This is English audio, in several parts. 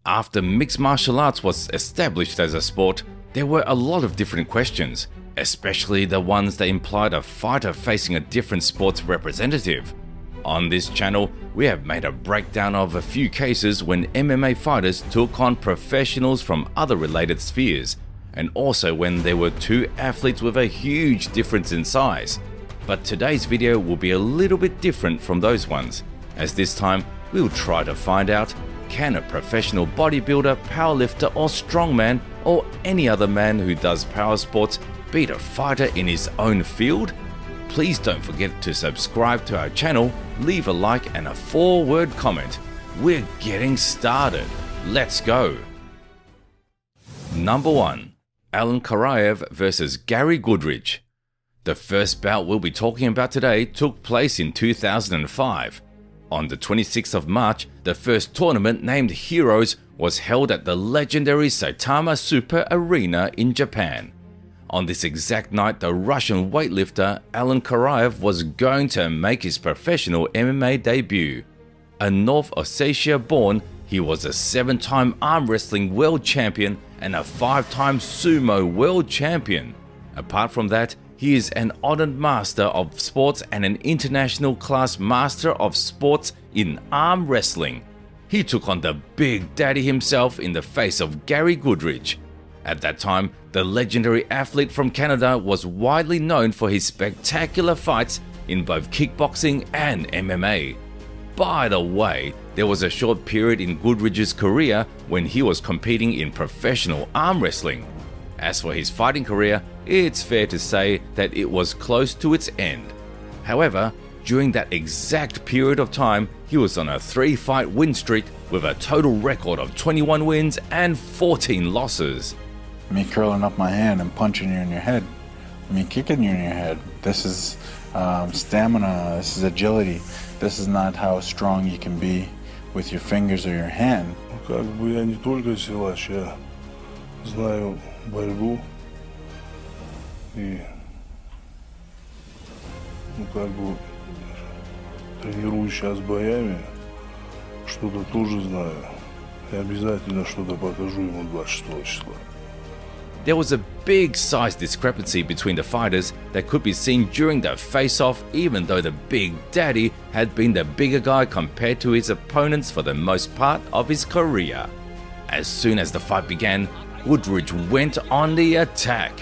After mixed martial arts was established as a sport, there were a lot of different questions, especially the ones that implied a fighter facing a different sport's representative. On this channel, we have made a breakdown of a few cases when MMA fighters took on professionals from other related spheres, and also when there were two athletes with a huge difference in size. But today's video will be a little bit different from those ones, as this time we'll try to find out, can a professional bodybuilder, powerlifter or strongman or any other man who does power sports beat a fighter in his own field? Please don't forget to subscribe to our channel, leave a like and a 4-word comment. We're getting started. Let's go. Number 1. Alen Karaev versus Gary Goodridge. The first bout we'll be talking about today took place in 2005. On the 26th of March, the first tournament named Heroes was held at the legendary Saitama Super Arena in Japan. On this exact night, the Russian weightlifter Alen Karaev was going to make his professional MMA debut. A North Ossetia born, he was a 7-time arm wrestling world champion and a 5-time sumo world champion. Apart from that, he is an honored master of sports and an international class master of sports in arm wrestling. He took on the Big Daddy himself in the face of Gary Goodridge. At that time, the legendary athlete from Canada was widely known for his spectacular fights in both kickboxing and MMA. By the way, there was a short period in Goodridge's career when he was competing in professional arm wrestling. As for his fighting career, it's fair to say that it was close to its end. However, during that exact period of time, he was on a 3-fight win streak with a total record of 21 wins and 14 losses. Me curling up my hand and punching you in your head. Me kicking you in your head. This is stamina, this is agility. This is not how strong you can be with your fingers or your hand. Как бы я не только силач, я знаю борьбу и как бы тренируюсь сейчас боями, что-то тоже знаю. И обязательно что-то покажу ему 26 числа. There was a big size discrepancy between the fighters that could be seen during the face-off, even though the Big Daddy had been the bigger guy compared to his opponents for the most part of his career. As soon as the fight began, Goodridge went on the attack.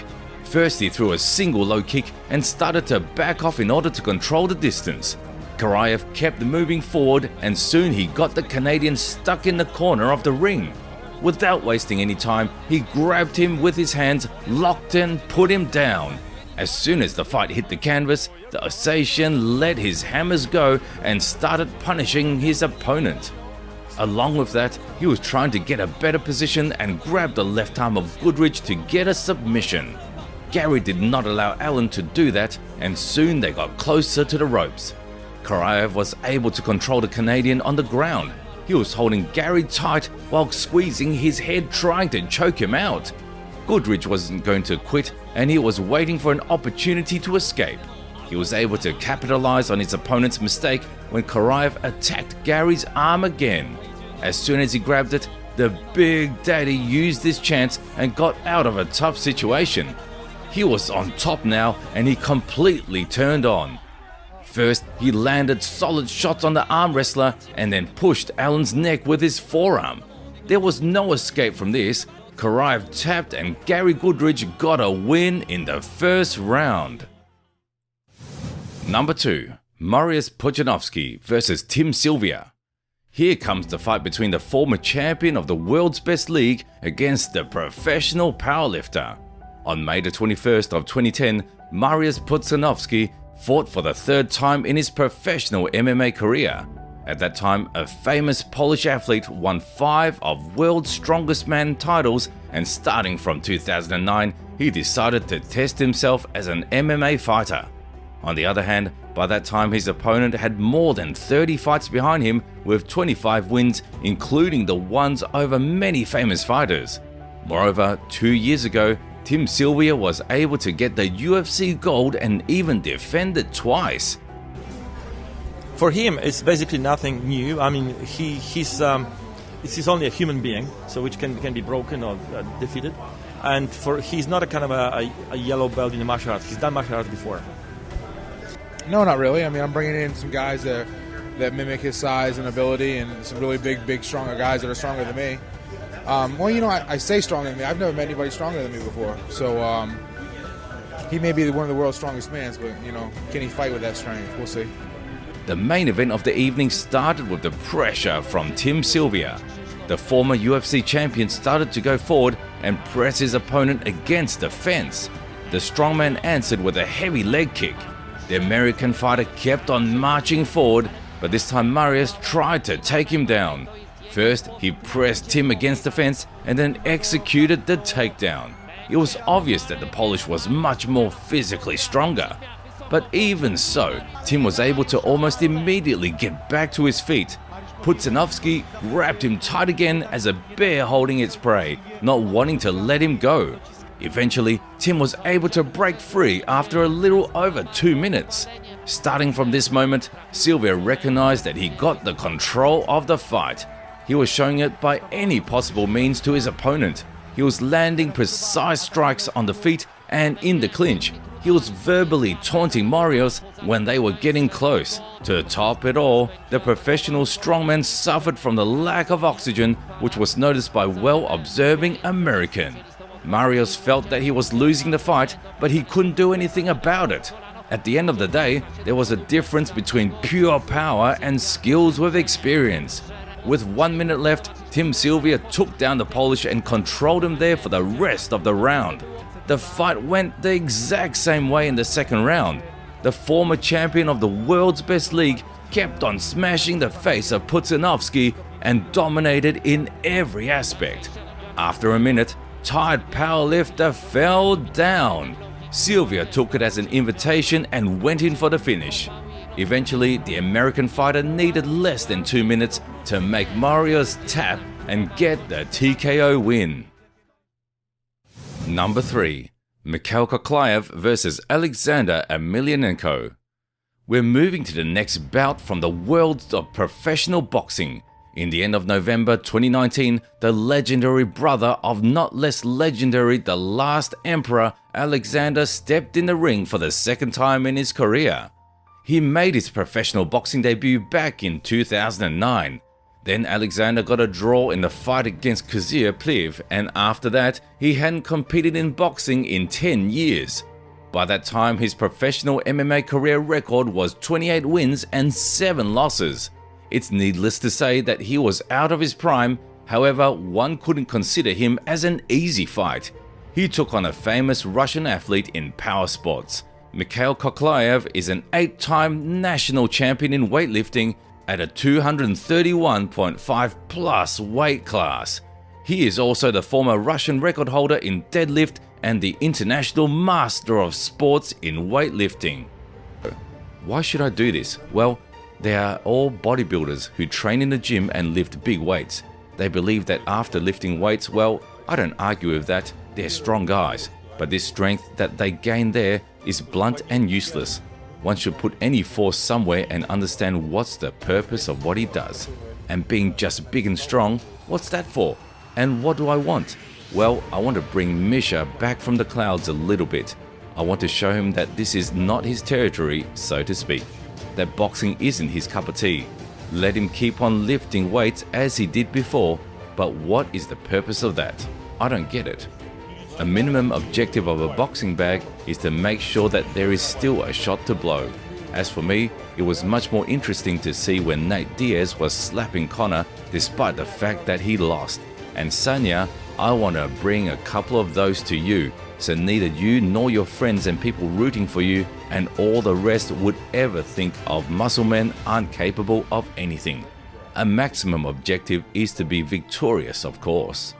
First, he threw a single low kick and started to back off in order to control the distance. Karaev kept moving forward and soon he got the Canadian stuck in the corner of the ring. Without wasting any time, he grabbed him with his hands, locked and put him down. As soon as the fight hit the canvas, the Ossetian let his hammers go and started punishing his opponent. Along with that, he was trying to get a better position and grabbed the left arm of Goodridge to get a submission. Gary did not allow Alen to do that, and soon they got closer to the ropes. Karaev was able to control the Canadian on the ground. He was holding Gary tight while squeezing his head, trying to choke him out. Goodridge wasn't going to quit and he was waiting for an opportunity to escape. He was able to capitalize on his opponent's mistake when Karaev attacked Gary's arm again. As soon as he grabbed it, the Big Daddy used this chance and got out of a tough situation. He was on top now and he completely turned on. First, he landed solid shots on the arm wrestler and then pushed Alen's neck with his forearm. There was no escape from this. Karaev tapped and Gary Goodridge got a win in the first round. Number 2. Mariusz Pudzianowski versus Tim Sylvia. Here comes the fight between the former champion of the world's best league against the professional powerlifter. On May the 21st of 2010, Mariusz Pudzianowski fought for the 3rd time in his professional MMA career. At that time, a famous Polish athlete won 5 of World's Strongest Man titles, and starting from 2009, he decided to test himself as an MMA fighter. On the other hand, by that time his opponent had more than 30 fights behind him with 25 wins, including the ones over many famous fighters. Moreover, 2 years ago, Tim Sylvia was able to get the UFC gold and even defend it twice. For him, it's basically nothing new. I mean, he's he's only a human being, so which can be broken or defeated. And he's not a kind of a yellow belt in the martial arts. He's done martial arts before. No, not really. I mean, I'm bringing in some guys that mimic his size and ability, and some really big, stronger guys that are stronger than me. Well, you know, I say stronger than me. I've never met anybody stronger than me before. So he may be one of the world's strongest men, but, you know, can he fight with that strength? We'll see. The main event of the evening started with the pressure from Tim Sylvia. The former UFC champion started to go forward and press his opponent against the fence. The strongman answered with a heavy leg kick. The American fighter kept on marching forward, but this time Marius tried to take him down. First, he pressed Tim against the fence and then executed the takedown. It was obvious that the Polish was much more physically stronger. But even so, Tim was able to almost immediately get back to his feet. Pudzianowski grabbed him tight again as a bear holding its prey, not wanting to let him go. Eventually, Tim was able to break free after a little over 2 minutes. Starting from this moment, Sylvia recognized that he got the control of the fight. He was showing it by any possible means to his opponent. He was landing precise strikes on the feet and in the clinch. He was verbally taunting Marius when they were getting close. To top it all, the professional strongman suffered from the lack of oxygen, which was noticed by well-observing American. Marius felt that he was losing the fight, but he couldn't do anything about it. At the end of the day, there was a difference between pure power and skills with experience. With 1 minute left, Tim Sylvia took down the Polish and controlled him there for the rest of the round. The fight went the exact same way in the second round. The former champion of the world's best league kept on smashing the face of Pudzianowski and dominated in every aspect. After a minute, tired powerlifter fell down. Sylvia took it as an invitation and went in for the finish. Eventually, the American fighter needed less than 2 minutes to make Marius tap and get the TKO win. Number 3. Mikhail Koklaev vs Alexander Emelianenko. We're moving to the next bout from the world of professional boxing. In the end of November 2019, the legendary brother of not less legendary The Last Emperor, Alexander, stepped in the ring for the second time in his career. He made his professional boxing debut back in 2009. Then Alexander got a draw in the fight against Kazir Pliv, and after that, he hadn't competed in boxing in 10 years. By that time, his professional MMA career record was 28 wins and 7 losses. It's needless to say that he was out of his prime, however, one couldn't consider him as an easy fight. He took on a famous Russian athlete in power sports. Mikhail Koklaev is an 8-time national champion in weightlifting at a 231.5 plus weight class. He is also the former Russian record holder in deadlift and the international master of sports in weightlifting. Why should I do this? Well, they are all bodybuilders who train in the gym and lift big weights. They believe that after lifting weights, well, I don't argue with that, they're strong guys. But this strength that they gain there is blunt and useless. One should put any force somewhere and understand what's the purpose of what he does. And being just big and strong, what's that for? And what do I want? Well, I want to bring Misha back from the clouds a little bit. I want to show him that this is not his territory, so to speak. That boxing isn't his cup of tea. Let him keep on lifting weights as he did before, but what is the purpose of that? I don't get it. A minimum objective of a boxing bag is to make sure that there is still a shot to blow. As for me, it was much more interesting to see when Nate Diaz was slapping Conor despite the fact that he lost. And Sanya, I want to bring a couple of those to you, so neither you nor your friends and people rooting for you and all the rest would ever think of muscle men aren't capable of anything. A maximum objective is to be victorious, of course.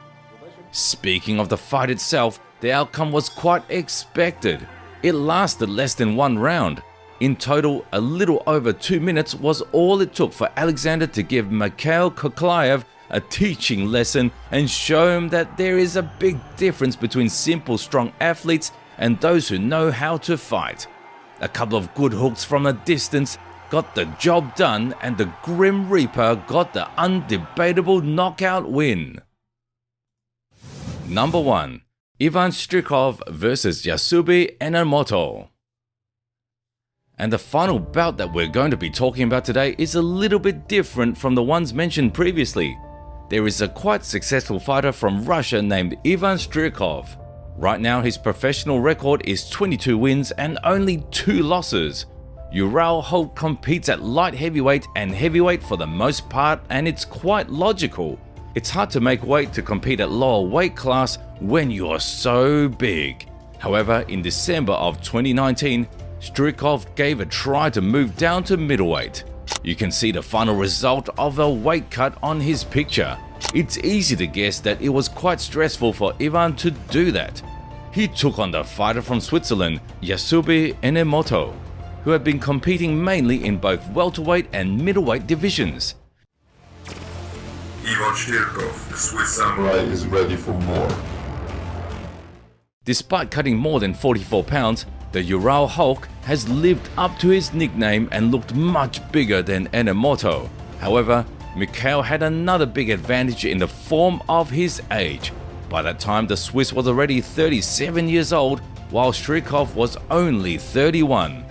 Speaking of the fight itself, the outcome was quite expected. It lasted less than 1 round. In total, a little over 2 minutes was all it took for Alexander to give Mikhail Koklaev a teaching lesson and show him that there is a big difference between simple strong athletes and those who know how to fight. A couple of good hooks from a distance, got the job done and the Grim Reaper got the undebatable knockout win. Number 1. Ivan Strykov vs Yasubi Enomoto. And the final bout that we're going to be talking about today is a little bit different from the ones mentioned previously. There is a quite successful fighter from Russia named Ivan Strykov. Right now his professional record is 22 wins and only 2 losses. Ural Hulk competes at light heavyweight and heavyweight for the most part, and it's quite logical. It's hard to make weight to compete at lower weight class when you're so big. However, in December of 2019, Strykov gave a try to move down to middleweight. You can see the final result of a weight cut on his picture. It's easy to guess that it was quite stressful for Ivan to do that. He took on the fighter from Switzerland, Yasubi Enomoto, who had been competing mainly in both welterweight and middleweight divisions. Ivan Strykov, the Swiss samurai, is ready for more. Despite cutting more than 44 pounds, the Ural Hulk has lived up to his nickname and looked much bigger than Enomoto. However, Mikhail had another big advantage in the form of his age. By that time, the Swiss was already 37 years old, while Strykov was only 31.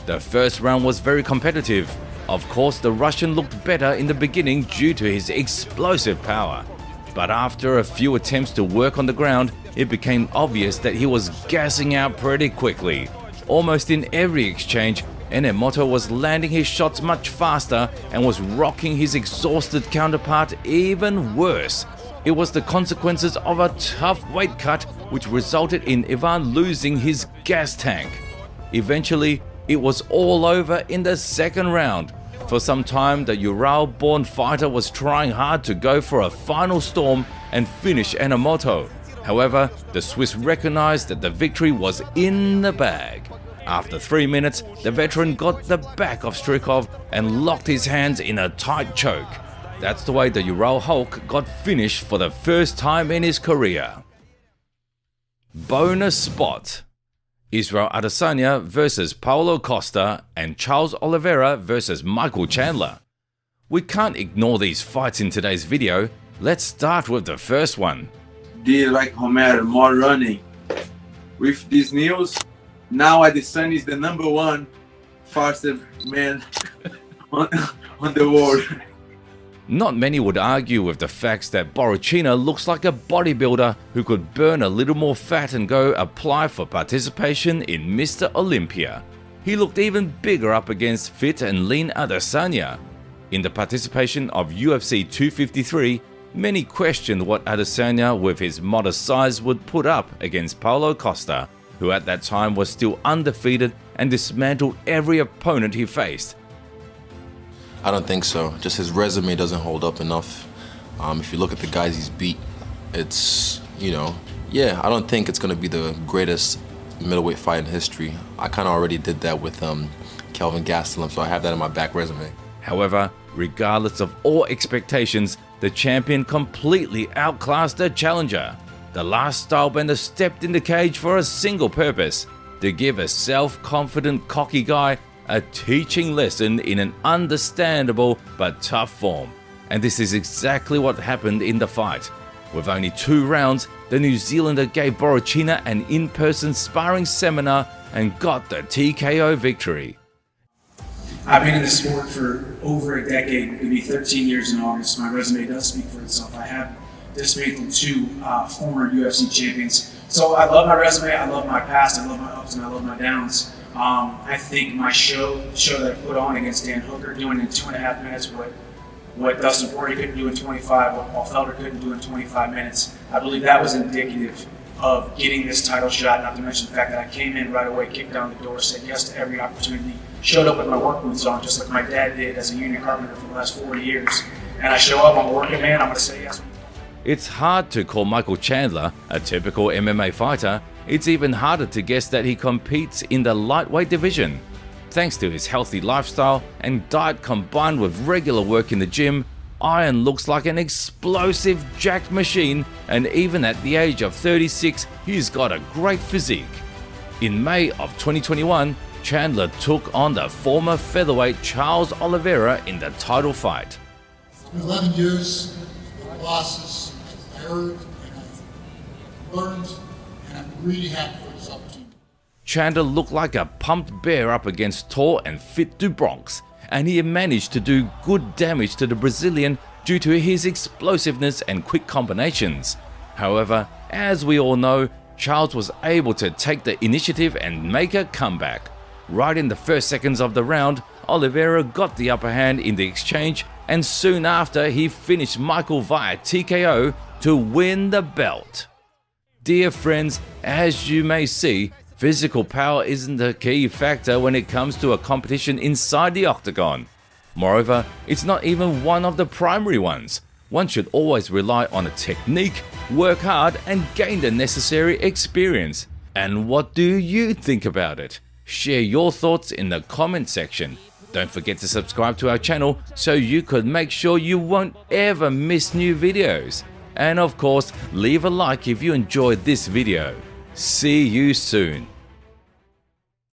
The first round was very competitive. Of course, the Russian looked better in the beginning due to his explosive power. But after a few attempts to work on the ground, it became obvious that he was gassing out pretty quickly. Almost in every exchange, Enomoto was landing his shots much faster and was rocking his exhausted counterpart even worse. It was the consequences of a tough weight cut which resulted in Ivan losing his gas tank. Eventually, it was all over in the second round. For some time, the Ural-born fighter was trying hard to go for a final storm and finish Enomoto. However, the Swiss recognized that the victory was in the bag. After 3 minutes, the veteran got the back of Strykov and locked his hands in a tight choke. That's the way the Ural Hulk got finished for the first time in his career. Bonus spot: Israel Adesanya vs Paulo Costa and Charles Oliveira vs Michael Chandler. We can't ignore these fights in today's video. Let's start with the first one. Did like Homer, more running. With this news, now Adesanya is the #1 fastest man on the world. Not many would argue with the facts that Borrachina looks like a bodybuilder who could burn a little more fat and go apply for participation in Mr. Olympia. He looked even bigger up against fit and lean Adesanya. In the participation of UFC 253, many questioned what Adesanya with his modest size would put up against Paulo Costa, who at that time was still undefeated and dismantled every opponent he faced. I don't think so. Just his resume doesn't hold up enough. If you look at the guys he's beat, it's, I don't think it's going to be the greatest middleweight fight in history. I kind of already did that with Kelvin Gastelum, so I have that in my back resume. However, regardless of all expectations, the champion completely outclassed the challenger. The last stylebender stepped in the cage for a single purpose: to give a self-confident, cocky guy a teaching lesson in an understandable but tough form. And this is exactly what happened in the fight. With only 2 rounds, the New Zealander gave Borrachina an in-person sparring seminar and got the TKO victory. I've been in the sport for over a decade, maybe 13 years in August. My resume does speak for itself. I have dismantled 2 former UFC champions. So I love my resume, I love my past, I love my ups and I love my downs. I think my show that I put on against Dan Hooker, doing in 2.5 minutes what Dustin Poirier couldn't do in 25, what Paul Felder couldn't do in 25 minutes. I believe that was indicative of getting this title shot, not to mention the fact that I came in right away, kicked down the door, said yes to every opportunity, showed up with my work boots on, just like my dad did as a union carpenter for the last 40 years. And I show up, I'm a working man, I'm going to say yes. It's hard to call Michael Chandler a typical MMA fighter. It's even harder to guess that he competes in the lightweight division. Thanks to his healthy lifestyle and diet combined with regular work in the gym, Iron looks like an explosive jacked machine, and even at the age of 36, he's got a great physique. In May of 2021, Chandler took on the former featherweight Charles Oliveira in the title fight. 11 years, losses, I heard and I learned, and I'm really happy for this opportunity. Chandler looked like a pumped bear up against tall and fit DuBronx, and he managed to do good damage to the Brazilian due to his explosiveness and quick combinations. However, as we all know, Charles was able to take the initiative and make a comeback. Right in the first seconds of the round, Oliveira got the upper hand in the exchange, and soon after he finished Michael via TKO to win the belt. Dear friends, as you may see, physical power isn't a key factor when it comes to a competition inside the octagon. Moreover, it's not even one of the primary ones. One should always rely on a technique, work hard, and gain the necessary experience. And what do you think about it? Share your thoughts in the comment section. Don't forget to subscribe to our channel so you could make sure you won't ever miss new videos. And of course, leave a like if you enjoyed this video. See you soon.